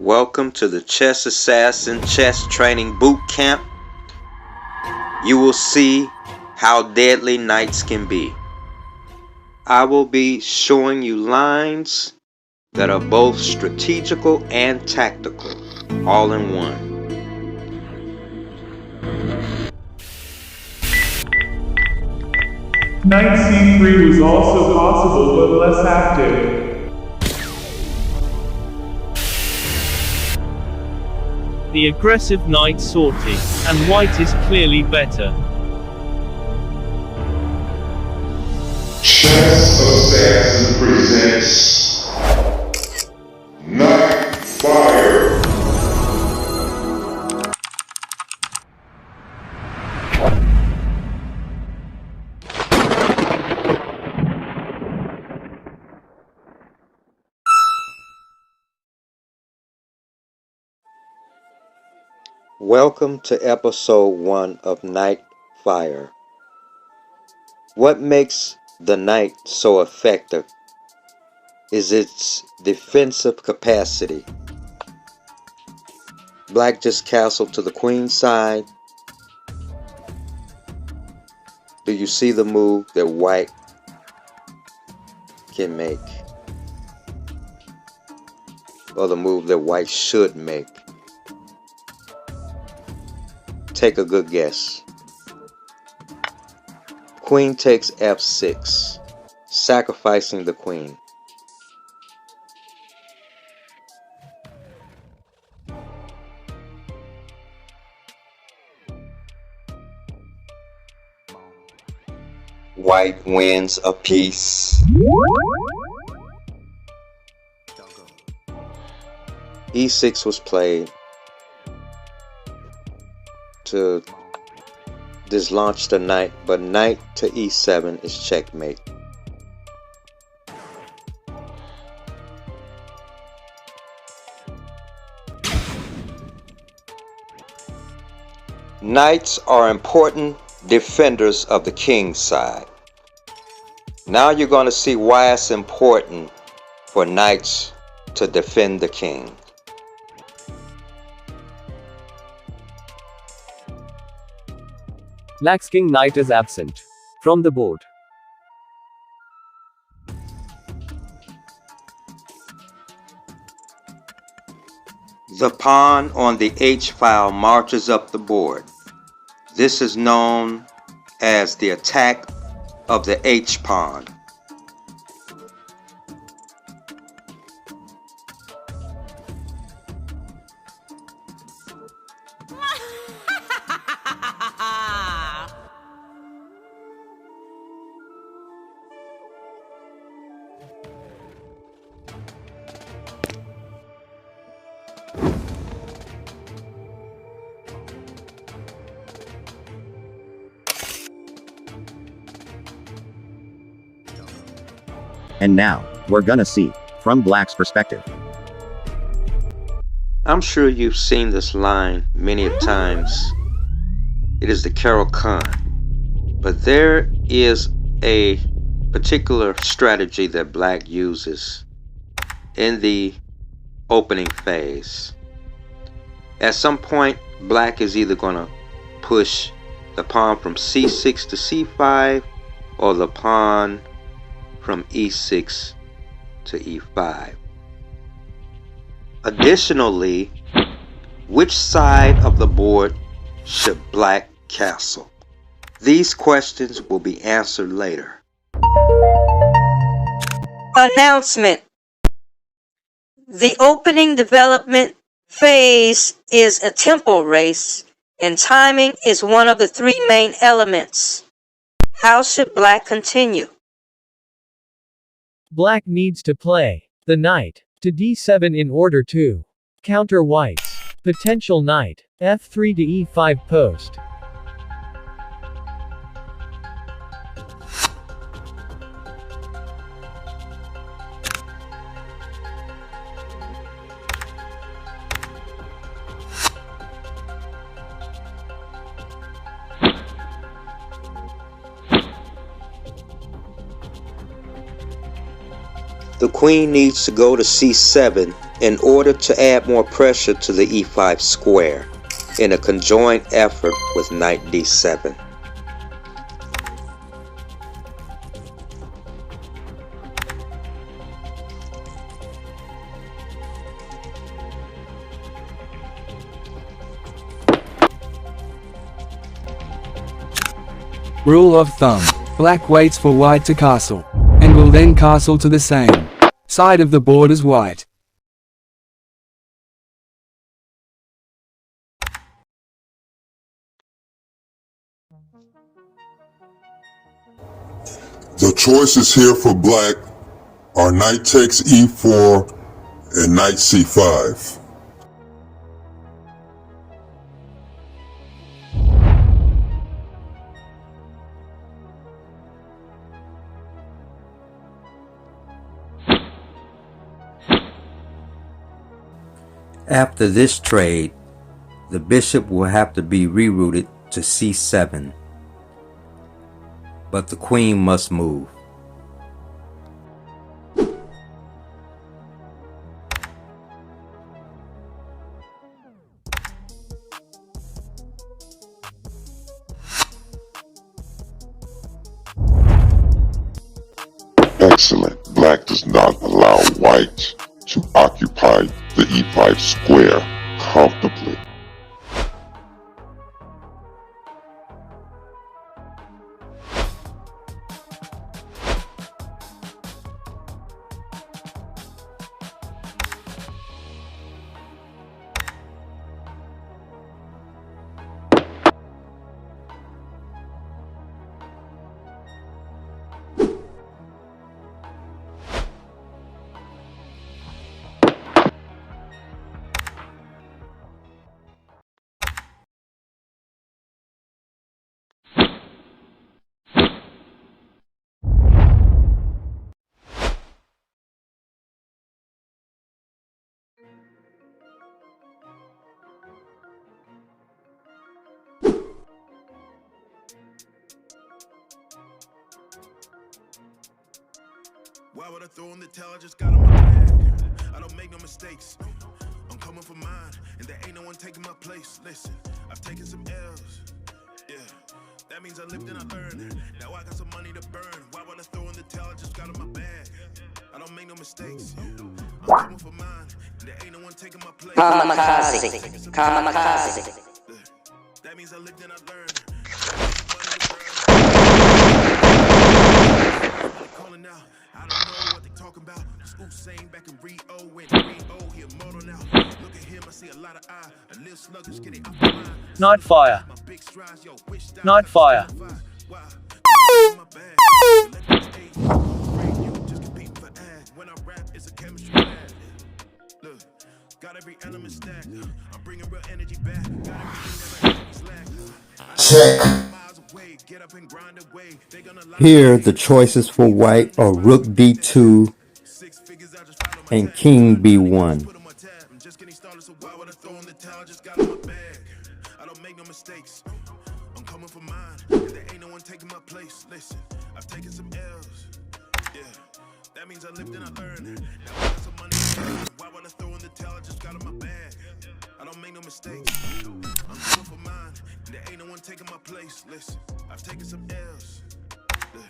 Welcome to the Chess Assassin Chess Training Boot Camp. You will see how deadly knights can be. I will be showing you lines that are both strategical and tactical, all in one. Knight c3 was also possible but less active. The aggressive knight sortie, and white is clearly better. Chess Assassin presents Night Fire. Welcome to episode 1 of Night Fire. What makes the knight so effective is its defensive capacity. Black just castled to the queen side. Do you see the move that white can make? Or the move that white should make? Take a good guess. Queen takes f6, sacrificing the queen. White wins a piece. e6 was played to dislaunch the knight, but knight to e7 is checkmate. Knights are important defenders of the king's side. Now you're going to see why it's important for knights to defend the king. Black's king knight is absent from the board. The pawn on the h-file marches up the board. This is known as the attack of the h-pawn. And now, we're gonna see, from Black's perspective. I'm sure you've seen this line many times. It is the Caro-Kann. But there is a particular strategy that Black uses in the opening phase. At some point, Black is either going to push the pawn from c6 to c5 or the pawn from e6 to e5. Additionally, which side of the board should Black castle? These questions will be answered later. Announcement. The opening development phase is a tempo race, and timing is one of the 3 main elements. How should Black continue? Black needs to play the knight to d7 in order to counter white's potential knight f3 to e5 post. The queen needs to go to c7 in order to add more pressure to the e5 square in a conjoint effort with knight d7. Rule of thumb. Black waits for white to castle, and will then castle to the same side of the board as white. The choices here for black are knight takes e4 and knight c5. After this trade, the bishop will have to be rerouted to c7, but the queen must move. Excellent. Black does not allow white to occupy the e5 square comfortably. Why would I throw in the towel? I just got on my bag. I don't make no mistakes. I'm coming for mine, and there ain't no one taking my place. Listen, I've taken some L's. Yeah, that means I lived and I learned. Now I got some money to burn. Why would I throw in the towel? I just got on my bag. I don't make no mistakes. I'm coming for mine, and there ain't no one taking my place. Kamikaze. Kamikaze. That means I lived and I learned. Calling out, I don't know what they talking about. Saying back in Rio when Rio he immortal now. Look at him, I see a lot of eye. A little sluggish, get it off the line. Night fire. Night fire. When I rap, it's a chemistry bag. Look, got every element stacked. I'm bringing real energy back. Got everything that lack. Check. Here, the choices for white are rook b2 and king b1. I'm just getting started, so why would I throw in the towel? Just got in my bag. I don't make no mistakes. I'm coming for mine, and there ain't no one taking my place. Listen, I've taken some L's. Yeah, that means I lived and I learned. Now I got some money. Why would I throw in the towel? Just got in my bag. I don't make no mistakes. I'm coming for mine, and there ain't no one taking my place. Listen, I've taken some L's. Yeah,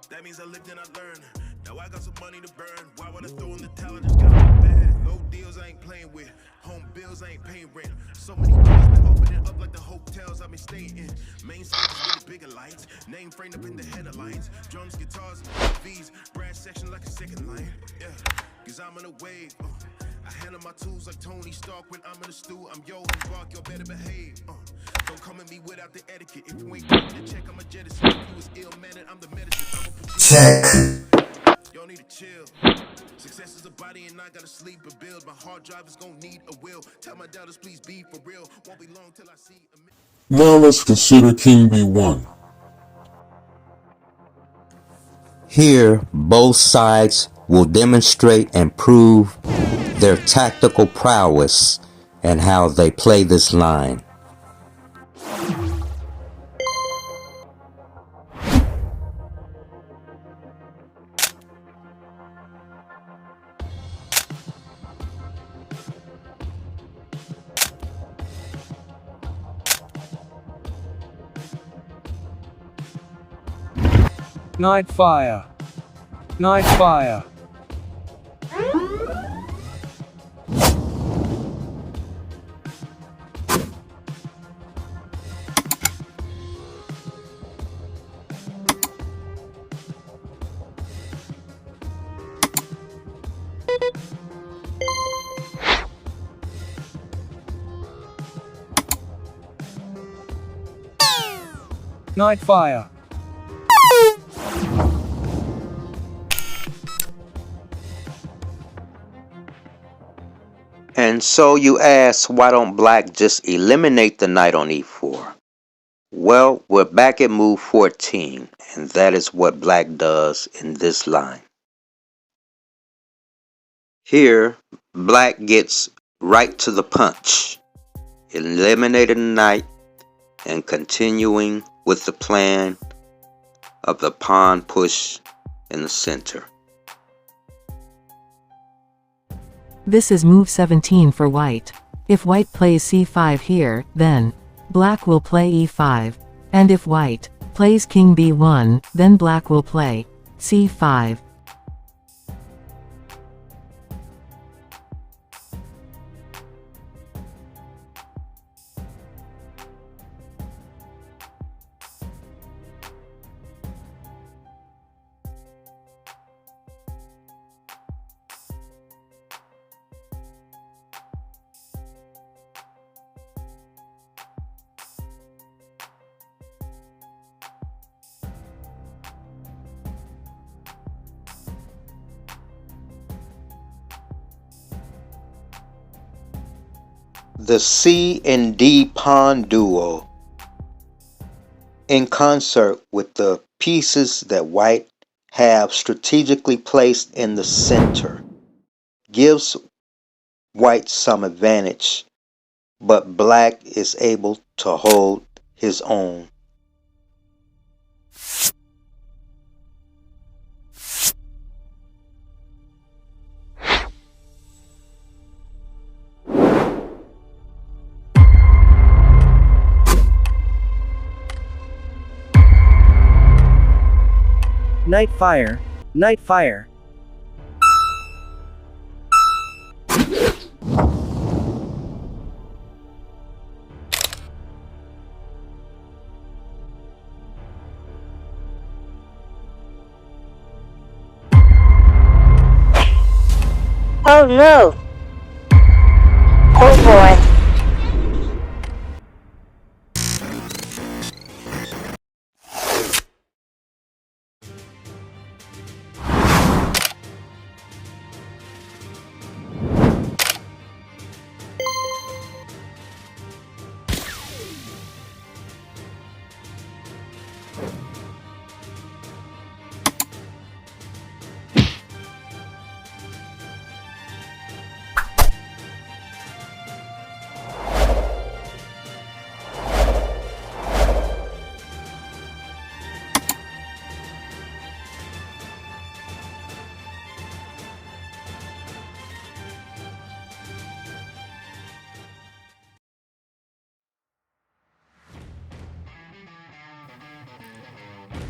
that means I lived and I learned. Now I got some money to burn. Why would I throw in the towel? Just got in my bag. Low deals I ain't playing with. Home bills I ain't paying rent. So many doors been opening up like the hotels I've been staying in. Main stages with the bigger lights. Name framed up in the headlines. Drums, guitars, and V's. Brass section like a second line. Yeah, cause I'm in a wave. I handle my tools like Tony Stark when I'm in the stew. I'm yo and Bark, y'all better behave. Don't come at me without the etiquette. If you ain't getting the check, I'm a jettison. If you was ill-mannered, I'm the medicine. I'ma put you Check. y'all need to chill. Success is a body and I gotta sleep and build. My hard drive is gonna need a will. Tell my doubters please be for real. Won't be long till I see a Now let's consider king b1. Here, both sides will demonstrate and prove their tactical prowess and how they play this line. Night fire. Night fire. Night fire. And so you ask, why don't black just eliminate the knight on e4? Well, we're back at move 14, and that is what black does in this line. Here, black gets right to the punch, eliminating the knight and continuing with the plan of the pawn push in the center. This is move 17 for white. If white plays c5 here, then black will play e5. And if white plays king b1, then black will play c5. The C and D pawn duo, in concert with the pieces that white have strategically placed in the center, gives white some advantage, but black is able to hold his own. Night fire. Night fire. Oh no! Oh boy!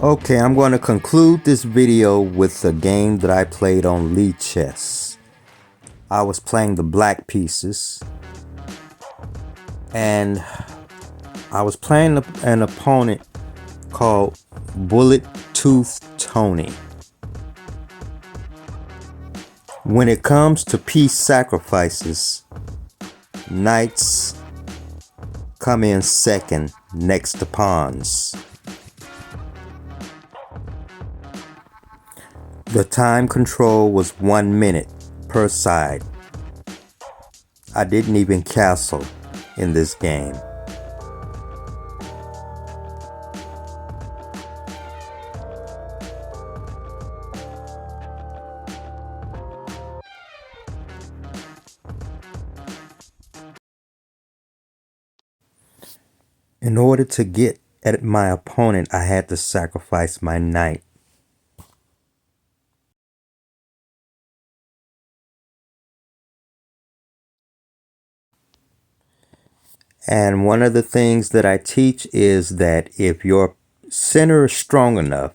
Okay, I'm going to conclude this video with a game that I played on Lichess. I was playing the black pieces, and I was playing an opponent called Bullet Tooth Tony. When it comes to piece sacrifices, knights come in second next to pawns. The time control was 1 minute per side. I didn't even castle in this game. In order to get at my opponent, I had to sacrifice my knight. And one of the things that I teach is that if your center is strong enough,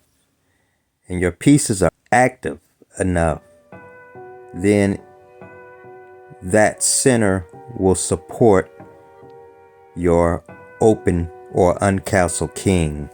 and your pieces are active enough, then that center will support your open or uncastled king.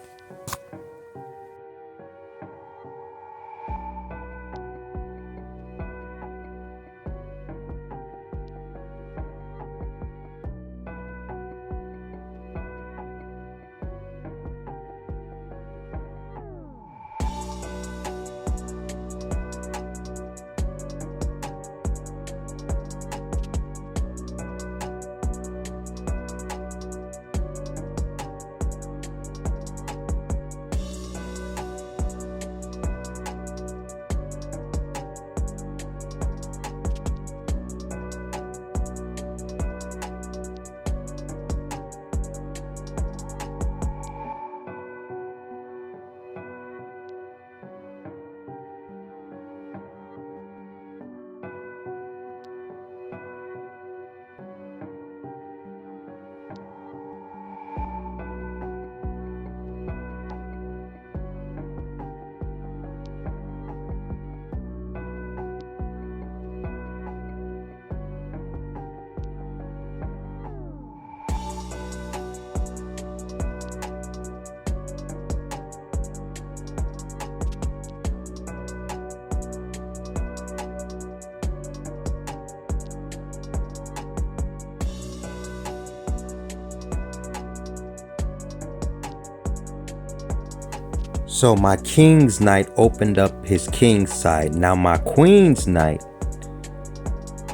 So my king's knight opened up his king's side. Now my queen's knight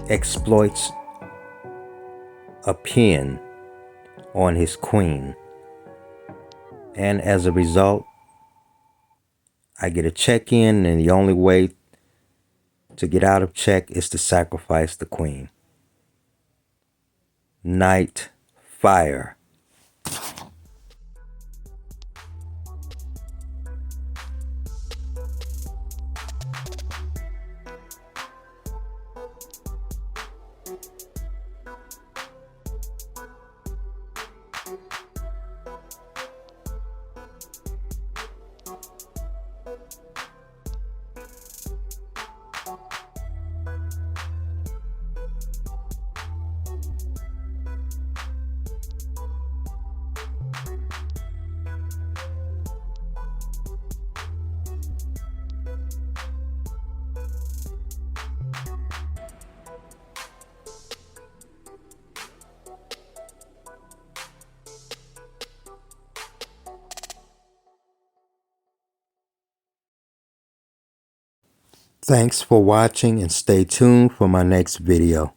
exploits a pin on his queen. And as a result, I get a check in, and the only way to get out of check is to sacrifice the queen. Knight fire. Thanks for watching, and stay tuned for my next video.